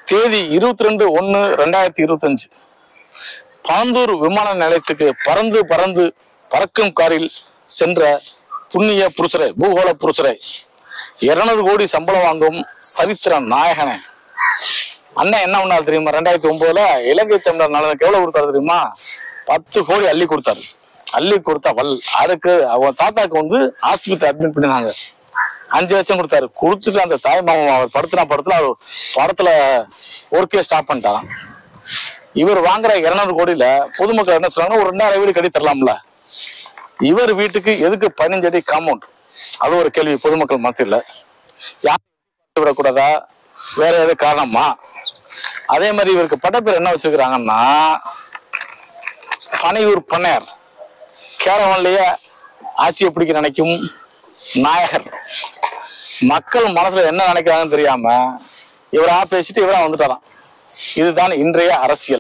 தேதி 22/1/2025 பாந்தூர் விமான நிலையத்துக்கு பறக்கும் காரில் சென்ற புண்ணிய புருஷரை, பூகோள புருஷரை, 200 கோடி சம்பளம் வாங்கும் சரித்திர நாயகனை அண்ணன் என்ன பண்ணாரு தெரியுமா? 2009 இலங்கை தமிழர் நலனுக்கு எவ்வளவு கொடுத்தாரு தெரியுமா? 10 கோடி அள்ளி கொடுத்தாரு. அள்ளி கொடுத்தா அதுக்கு அவங்க தாத்தாக்கு ஆஸ்பத்திரி அட்மிட் பண்ணினாங்க. 5 லட்சம் கொடுத்தாரு. கொடுத்துட்டு அந்த தாய் மாமா அவர் படத்துல அவர் படத்துல ஒர்க்கே ஸ்டாப் பண்ணிட்டாராம். இவர் வாங்குற 200 கோடியில பொதுமக்கள் என்ன சொல்றாங்க, ஒரு 2000 வீடு கட்டி தரலாம்ல. இவர் வீட்டுக்கு எதுக்கு 15 அடி காம்பவுண்ட்? அது ஒரு கேள்வி பொதுமக்கள் மத்தியில். யாரும் விடக்கூடாதா, வேற ஏதாவது காரணமா? அதே மாதிரி இவருக்கு பட்டப்பேர் என்ன வச்சிருக்கிறாங்கன்னா, பனையூர் பண்ணையார், கேரவன்லயே ஆட்சியை பிடிக்க நினைக்கும் நாயகர். மக்கள் மனசுல என்ன நினைக்கிறாங்கன்னு தெரியாம இவரா பேசிட்டு இவரா வந்துட்டாராம். இதுதான் இன்றைய அரசியல்.